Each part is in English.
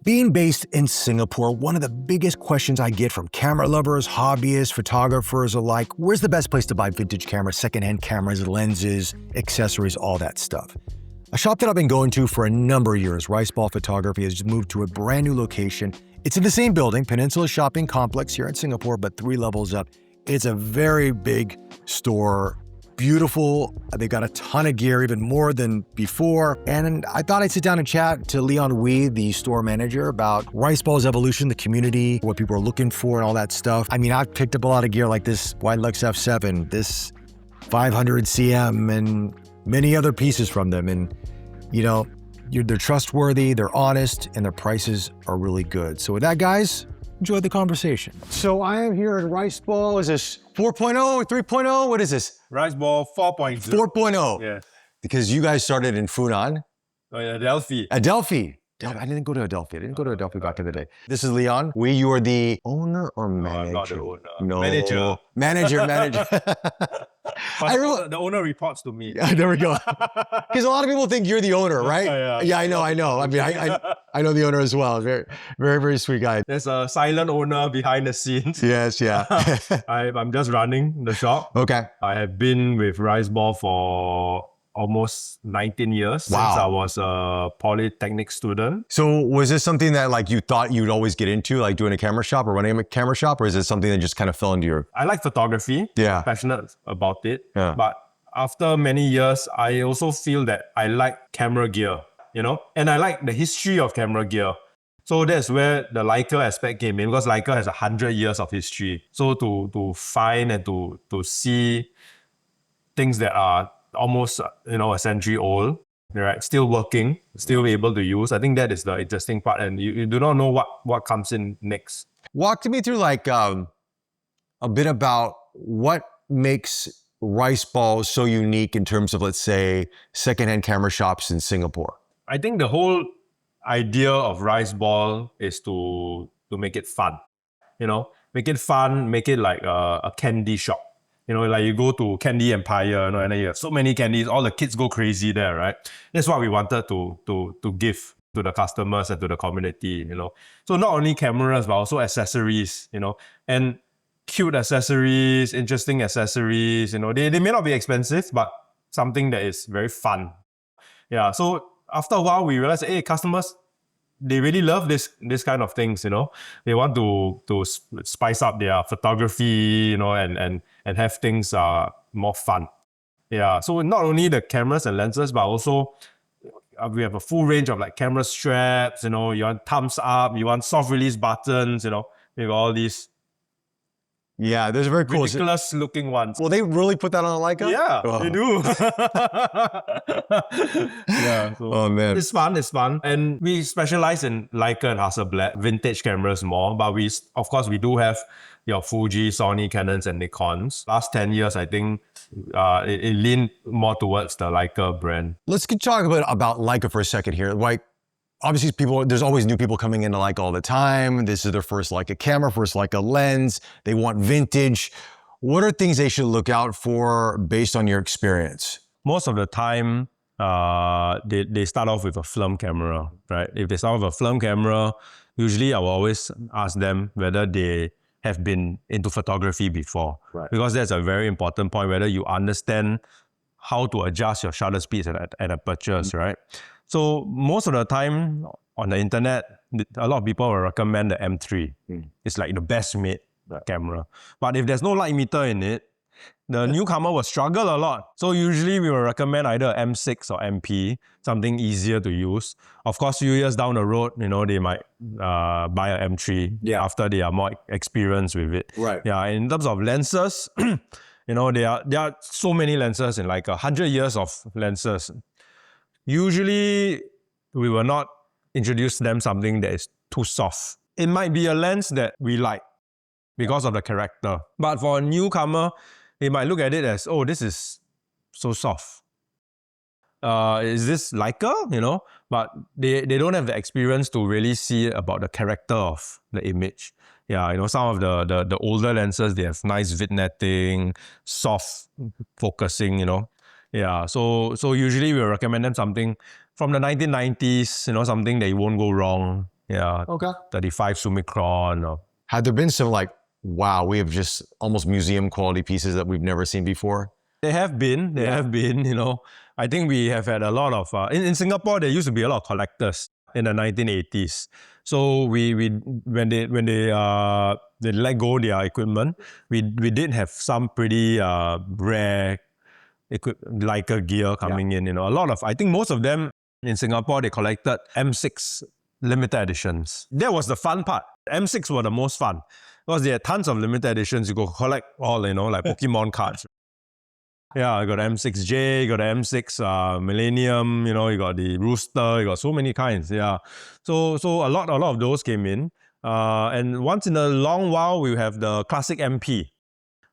Being based in Singapore, one of the biggest questions I get from camera lovers, hobbyists, photographers alike, where's the best place to buy vintage cameras, secondhand cameras, lenses, accessories, all that stuff? A shop that I've been going to for a number of years, Riceball Photography, has just moved to a brand new location. It's in the same building, Peninsula Shopping Complex here in Singapore, but 3 levels up. It's a very big store. Beautiful. They got a ton of gear, even more than before. And I thought I'd sit down and chat to Leon the store manager, about Riceball's evolution, the community, what people are looking for, and all that stuff. I mean, I've picked up a lot of gear like this Voigtländer F7, this 500 CM, and many other pieces from them. And, you know, they're trustworthy, they're honest, and their prices are really good. So with that, guys, enjoy the conversation. So I am here at Riceball. Is this 4.0 or 3.0? What is this? Riceball 4.0. 4.0. Yeah. Because you guys started in Funan. Oh, yeah, Adelphi. Adelphi. I didn't go to Adelphi. I didn't go to Adelphi back in the day. This is Leon. You are the owner or manager? I'm not the owner. No. Manager. Manager. The owner reports to me. Yeah, there we go. Because a lot of people think you're the owner, right? Yeah, I know. I mean, I know the owner as well. Very, very, very sweet guy. There's a silent owner behind the scenes. Yes, yeah. I'm just running the shop. Okay. I have been with Riceball for almost 19 years. Wow. Since I was a polytechnic student. So was this something that like you thought you'd always get into, like doing a camera shop or running a camera shop, or is it something that just kind of fell into your... I like photography. Yeah. Passionate about it. Yeah. But after many years, I also feel that I like camera gear, you know, and I like the history of camera gear. So that's where the Leica aspect came in, because Leica has 100 years of history. So to find and to see things that are almost, you know, a century old, right? Still working, still able to use. I think that is the interesting part, and you do not know what comes in next. Walk me through like a bit about what makes Riceball so unique in terms of, let's say, secondhand camera shops in Singapore. I think the whole idea of Riceball is to make it fun, you know, make it fun, make it like a candy shop. You know, like you go to Candy Empire, you know, and then you have so many candies, all the kids go crazy there, right? That's what we wanted to give to the customers and to the community, you know. So not only cameras, but also accessories, you know, and cute accessories, interesting accessories, you know. They may not be expensive, but something that is very fun. Yeah, so after a while, we realized, hey, customers, they really love this kind of things, you know. They want to spice up their photography, you know, and have things more fun. Yeah, so not only the cameras and lenses, but also we have a full range of like camera straps, you know, you want thumbs up, you want soft release buttons, you know, we got all these. Yeah, those are very cool. Ridiculous looking ones. Will they really put that on a Leica? Yeah, they do. Yeah. So oh man, it's fun. And we specialize in Leica and Hasselblad vintage cameras more, but of course we do have your Fuji, Sony, Canons, and Nikons. Last 10 years, I think it leaned more towards the Leica brand. Let's talk about Leica for a second here. Like, obviously, there's always new people coming into Leica all the time. This is their first Leica camera, first Leica lens. They want vintage. What are things they should look out for based on your experience? Most of the time, they start off with a film camera, right? If they start with a film camera, usually I will always ask them whether they have been into photography before. Right. Because that's a very important point, whether you understand how to adjust your shutter speeds at apertures, right? So most of the time on the internet, a lot of people will recommend the M3. It's like the best made camera. But if there's no light meter in it, the newcomer will struggle a lot. So usually we will recommend either M6 or MP, something easier to use. Of course, few years down the road, you know, they might buy an M3 after they are more experienced with it. Right. Yeah. And in terms of lenses, you know, there are so many lenses in like 100 years of lenses. Usually, we will not introduce them something that is too soft. It might be a lens that we like because of the character. But for a newcomer, they might look at it as, oh, this is so soft. Is this Leica? You know? But they don't have the experience to really see about the character of the image. Yeah, you know, some of the older lenses, they have nice vignetting, soft focusing, you know. Yeah, so usually we'll recommend them something from the 1990s, you know, something that you won't go wrong. Yeah. Okay. 35 Summicron. Or, Have there been some like, wow, we have just almost museum quality pieces that we've never seen before? They have been, you know. I think we have had a lot of, in Singapore, there used to be a lot of collectors in the 1980s. So when they let go their equipment, we did have some pretty rare Leica gear coming in, you know. A lot of, I think most of them in Singapore, they collected M6 limited editions. That was the fun part. M6 were the most fun because they had tons of limited editions. You go collect all, you know, like Pokemon cards. Yeah, you got M6J, you got M6 Millennium, you know, you got the Rooster, you got so many kinds. Yeah, so a lot of those came in. And once in a long while, we have the classic MP,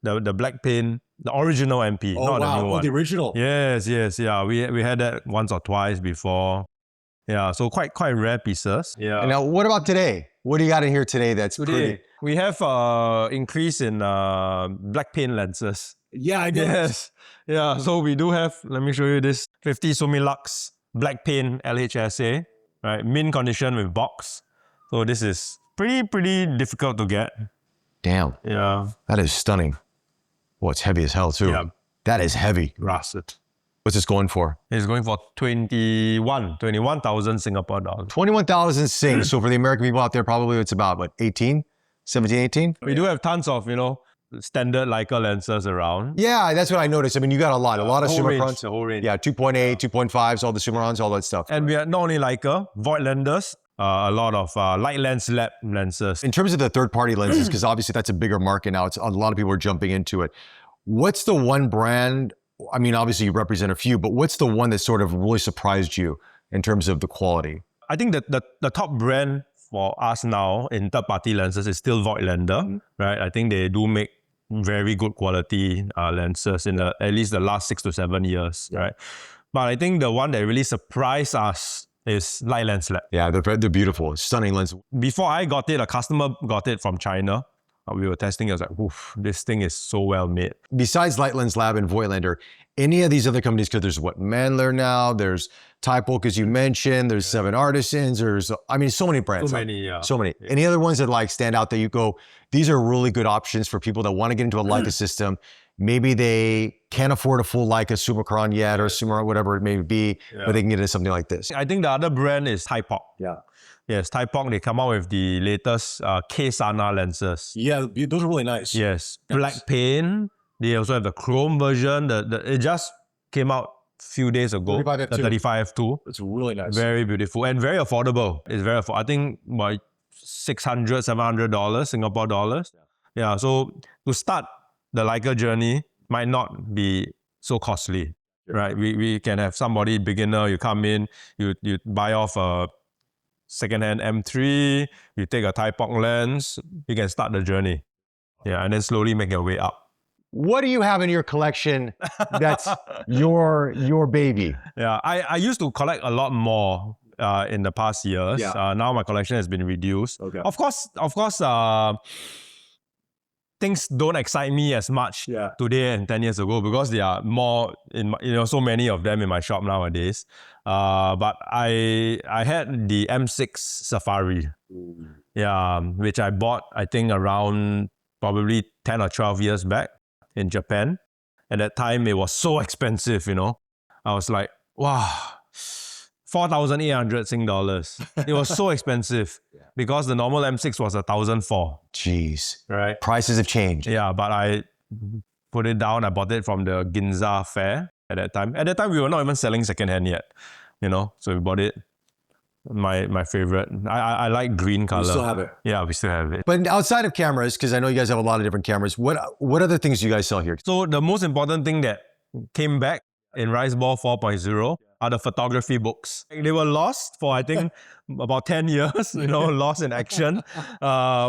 the black paint, the original MP, not the new one. The original. Yes, yeah. We had that once or twice before. Yeah, so quite rare pieces. Yeah. And now, what about today? What do you got in here today that's pretty? We have increase in black paint lenses. Yeah, I did. Yes. Yeah, so we do have, let me show you this 50 Summilux black paint LHSA, right? Mint condition with box. So this is pretty difficult to get. Damn. Yeah. That is stunning. Well, it's heavy as hell too. Yeah. That is heavy. Rusted. What's this going for? It's going for 21,000 Singapore dollars. 21,000 Sing. So for the American people out there, probably it's about, what, 18? 17, 18? We do have tons of, you know, standard Leica lenses around. Yeah, that's what I noticed. I mean, you got a lot of Summicrons. The whole range. Yeah, 2.8, 2.5s, all the Summicrons, all that stuff. And we are not only Leica, Voigtlanders, a lot of light lens lab lenses. In terms of the third-party lenses, because obviously that's a bigger market now, it's a lot of people are jumping into it. What's the one brand? I mean, obviously you represent a few, but what's the one that sort of really surprised you in terms of the quality? I think that the top brand for us now in third-party lenses is still Voigtlander, right? I think they do make very good quality lenses in at least the last 6 to 7 years, right? But I think the one that really surprised us is Light Lens Lab. Yeah, they're beautiful, stunning lens. Before I got it, a customer got it from China. We were testing, I was like, oof, this thing is so well made. Besides Light Lens Lab and Voigtlander, any of these other companies, because there's what, Mandler now, there's Thypoch, as you mentioned, there's Seven Artisans, there's, I mean, so many brands. So many, yeah. So many. Any other ones that like stand out that you go, these are really good options for people that want to get into a Leica system. Maybe they can't afford a full Leica Summicron yet or Summicron, whatever it may be, but they can get into something like this. I think the other brand is Thypoch. Yeah. Yes, Thypoch, they come out with the latest K-Sana lenses. Yeah, those are really nice. Yes, black paint. They also have the chrome version. It just came out a few days ago. 35F2. The 35F2. It's really nice. Very beautiful and very affordable. It's very affordable. I think about $600, $700 Singapore dollars. Yeah, so to start the Leica journey might not be so costly, right? We can have somebody beginner, you come in, you buy off a secondhand M3, you take a Thypoch lens, you can start the journey. Yeah, and then slowly make your way up. What do you have in your collection that's your baby? Yeah, I used to collect a lot more in the past years. Yeah. Now my collection has been reduced. Okay. Of course, things don't excite me as much today and 10 years ago because there are more, so many of them in my shop nowadays. But I had the M6 Safari, which I bought, I think, around probably 10 or 12 years back in Japan. At that time, it was so expensive, I was like, wow, 4,800 Sing dollars. It was so expensive because the normal M6 was 1,004. Jeez. Right? Prices have changed. Yeah, but I put it down. I bought it from the Ginza fair at that time. At that time, we were not even selling secondhand yet, so we bought it. My favorite. I like green color. You still have it? Yeah, we still have it. But outside of cameras, because I know you guys have a lot of different cameras, what other things do you guys sell here? So the most important thing that came back in Riceball 4.0 are the photography books. They were lost for, I think, about 10 years, lost in action.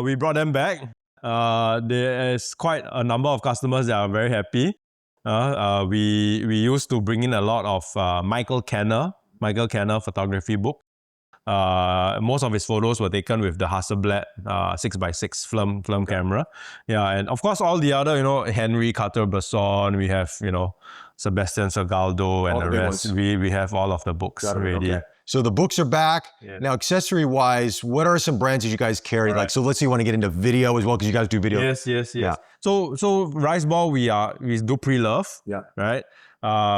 We brought them back. There is quite a number of customers that are very happy. We used to bring in a lot of Michael Kenner photography book. Most of his photos were taken with the Hasselblad 6x6 film camera. Yeah, and of course all the other, Henry Carter-Bresson, we have, Sebastian Salgado and All the the big rest. ones. We have all of the books already. Okay. So the books are back. Yes. Now, accessory-wise, what are some brands that you guys carry? Right. Like, so let's say you want to get into video as well, because you guys do video. Yes. Yeah. So Riceball, we do pre-love. Yeah. Right.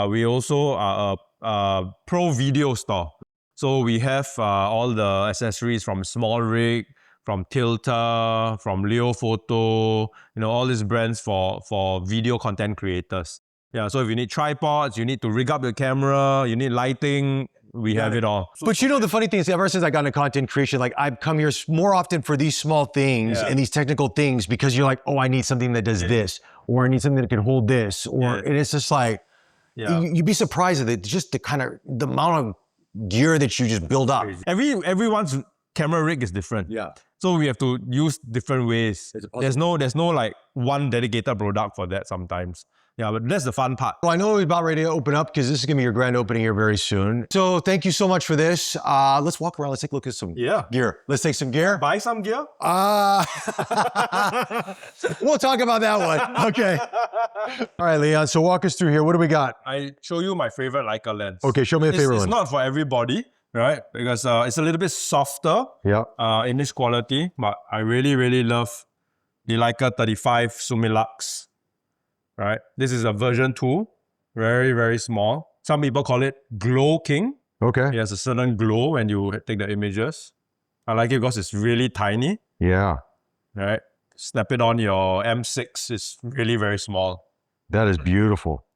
We also are a pro video store. So we have all the accessories from Small Rig, from Tilta, from Leo Photo, all these brands for video content creators. Yeah, so if you need tripods, you need to rig up your camera, you need lighting, we have it all. But the funny thing is, ever since I got into content creation, like I've come here more often for these small things and these technical things, because you're like, oh, I need something that does this, or I need something that can hold this, or and it's just like, you'd be surprised at it, just the amount of gear that you just build up. Everyone's camera rig is different. Yeah. So we have to use different ways. There's no like one dedicated product for that sometimes. Yeah, but that's the fun part. Well, I know we're about ready to open up, because this is going to be your grand opening here very soon. So thank you so much for this. Let's walk around. Let's take a look at some gear. Let's take some gear. Buy some gear? We'll talk about that one. Okay. All right, Leon. So walk us through here. What do we got? I show you my favorite Leica lens. Okay, show me the favorite one. It's not for everybody, right? Because it's a little bit softer in this quality, but I really, really love the Leica 35 Summilux. Right, this is a version 2, very, very small. Some people call it Glow King. Okay. It has a certain glow when you take the images. I like it because it's really tiny. Yeah. Right, snap it on your M6. It's really very small. That is beautiful.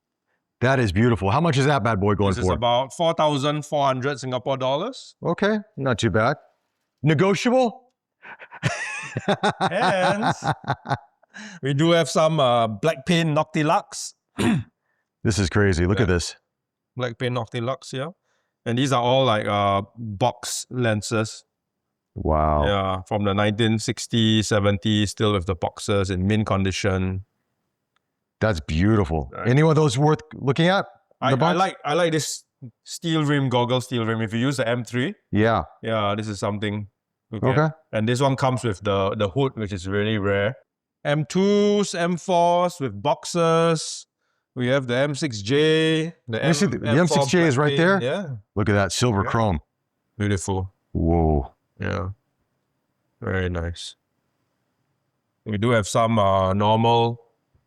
That is beautiful. How much is that bad boy going for? This is about 4,400 Singapore dollars. Okay, not too bad. Negotiable? And we do have some black paint Noctilux. This is crazy. Look at this. Black paint Noctilux, yeah. And these are all like box lenses. Wow. Yeah, from the 1960s, 70s, still with the boxes in mint condition. That's beautiful. Right. Any of those worth looking at? I like this steel rim, goggle steel rim. If you use the M3, yeah, this is something. Okay. And this one comes with the hood, which is really rare. M2s, M4s with boxes. We have the M6J. The M6J is right there? Yeah. Look at that, silver chrome. Beautiful. Whoa. Yeah. Very nice. We do have some normal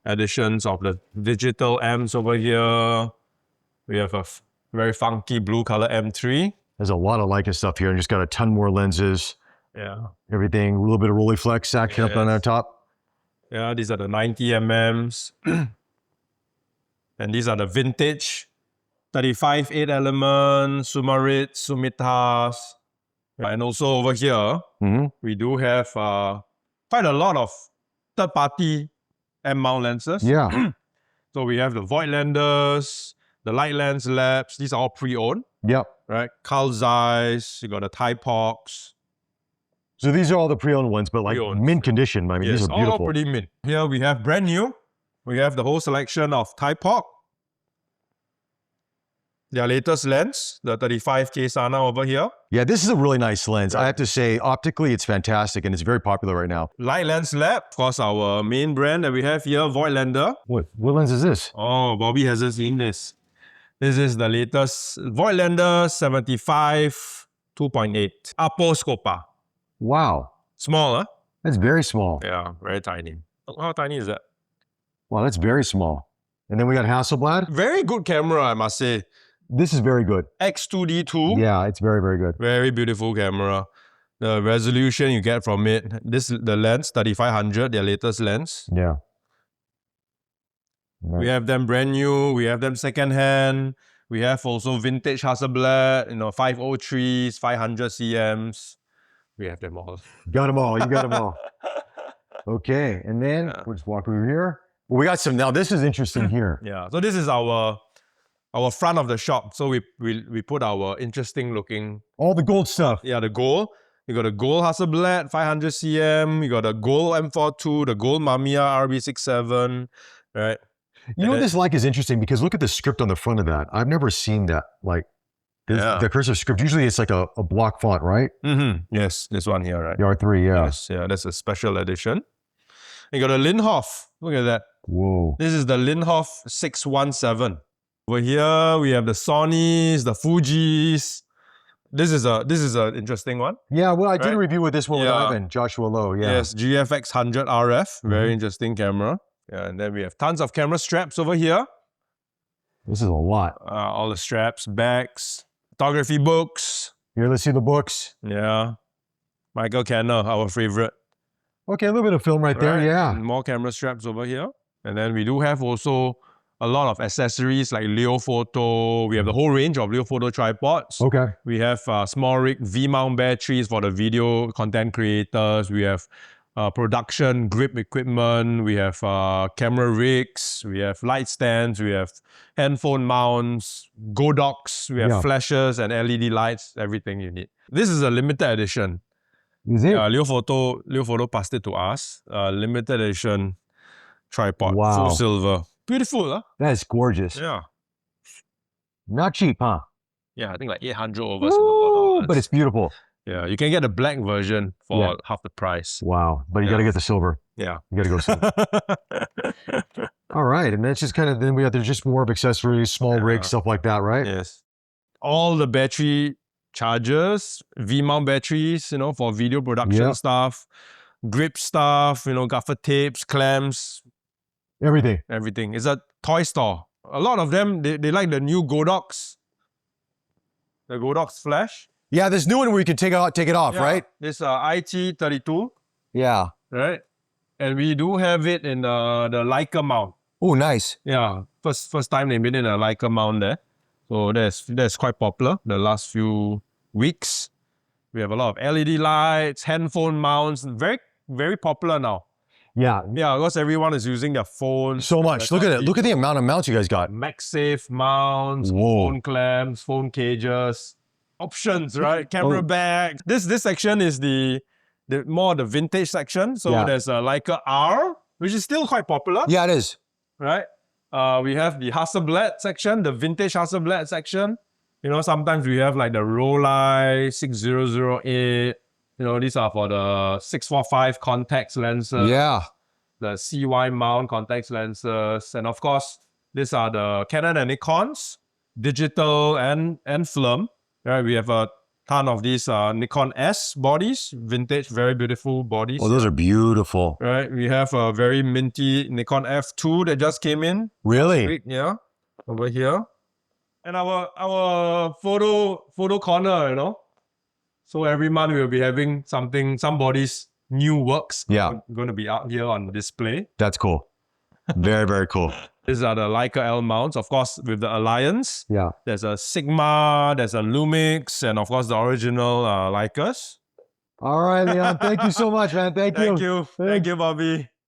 editions of the digital M's over here. We have a very funky blue color M3. There's a lot of Leica stuff here, and just got a ton more lenses. Yeah. Everything, a little bit of Rolleiflex action up on the top. Yeah, these are the 90 mm's. And these are the vintage 35 8-element, Sumarit, Sumitas. And also over here, we do have quite a lot of third-party M-mount lenses. Yeah. So we have the Voigtlanders, the Light Lens Labs. These are all pre-owned. Yep. Right? Carl Zeiss, you got the Thypoch. So these are all the pre-owned ones, but like mint condition. I mean, these are beautiful. All pretty mint. Here we have brand new. We have the whole selection of Thypoch. Their latest lens, the 35K Sana over here. Yeah, this is a really nice lens. I have to say, optically, it's fantastic, and it's very popular right now. Light Lens Lab, of course, our main brand that we have here, Voigtlander. What lens is this? Oh, Bobby hasn't seen this. This is the latest Voigtlander 75 2.8 Aposcopa. Wow. Small, huh? That's very small. Yeah, very tiny. How tiny is that? Wow, that's very small. And then we got Hasselblad. Very good camera, I must say. This is very good. X2D2. Yeah, it's very, very good. Very beautiful camera. The resolution you get from it. The lens, 3500, their latest lens. Yeah. Right. We have them brand new. We have them second-hand. We have also vintage Hasselblad, 503s, 500 CMs. We have them all. Got them all. You got them all. Okay. And then we'll just walk over here. Well, we got some. Now, this is interesting here. Yeah. So this is our front of the shop. So we put our interesting looking. All the gold stuff. Yeah, the gold. You got a gold Hasselblad 500 cm. You got a gold M42, the gold Mamiya RB67, right? You know what this like is interesting because look at the script on the front of that. I've never seen that. Like the cursive script. Usually it's like a block font, right? Mm-hmm. Yes, this one here, right? The R3, yeah. Yes, yeah, that's a special edition. You got a Linhof. Look at that. Whoa. This is the Linhof 617. Over here, we have the Sonys, the Fujis. This is an interesting one. Yeah, well, I did a Right? review with this one with Yeah. Ivan, Joshua Lowe, yeah. Yes, GFX 100 RF. Very interesting camera. Yeah, and then we have tons of camera straps over here. This is a lot. All the straps, bags, photography books. Here, let's see the books. Yeah. Michael Kenner, our favorite. Okay, a little bit of film right there, yeah. And more camera straps over here. And then we do have also a lot of accessories like Leo Photo. We have the whole range of Leo Photo tripods. Okay. We have small rig V-mount batteries for the video content creators. We have production grip equipment. We have camera rigs. We have light stands. We have handphone mounts, Godox. We have flashes and LED lights, everything you need. This is a limited edition. Is it? Leo Photo passed it to us. Limited edition tripod, Wow. full silver. Beautiful, huh? That is gorgeous. Yeah. Not cheap, huh? Yeah, I think like 800 over Ooh, Singapore. but it's beautiful. Yeah, you can get the black version for half the price. Wow, but you got to get the silver. Yeah. You got to go silver. All right, and that's just kind of, then there's just more of accessories, small rigs, stuff like that, right? Yes. All the battery chargers, V-mount batteries, for video production stuff, grip stuff, gaffer tapes, clamps. Everything. It's a toy store. A lot of them, they like the new Godox. The Godox flash. Yeah, this new one where you can take it off, right? This IT32. Yeah. Right? And we do have it in the Leica mount. Oh, nice. Yeah. First time they made it in a Leica mount there. So that's quite popular the last few weeks. We have a lot of LED lights, handphone mounts, very, very popular now. Yeah. Yeah, because everyone is using their phones. So much. Look at it. Look at the amount of mounts you guys got. MagSafe mounts, phone clamps, phone cages, options, right? Camera bags. This section is the more the vintage section. So there's a Leica R, which is still quite popular. Yeah, it is. Right? We have the Hasselblad section, the vintage Hasselblad section. Sometimes we have like the Rolei 6008. These are for the 645 contact lenses. Yeah. The CY mount contact lenses. And of course, these are the Canon and Nikon's, digital and film. Right? We have a ton of these Nikon S bodies, vintage, very beautiful bodies. Oh, those are beautiful. Right? We have a very minty Nikon F2 that just came in. Really? Yeah. Over here. And our photo corner, So every month we'll be having somebody's new works going to be out here on display. That's cool. Very, very cool. These are the Leica L mounts, of course, with the Alliance. Yeah. There's a Sigma, there's a Lumix, and of course the original Leicas. All right, Leon. Thank you so much, man. Thank you. Thank you, Bobby.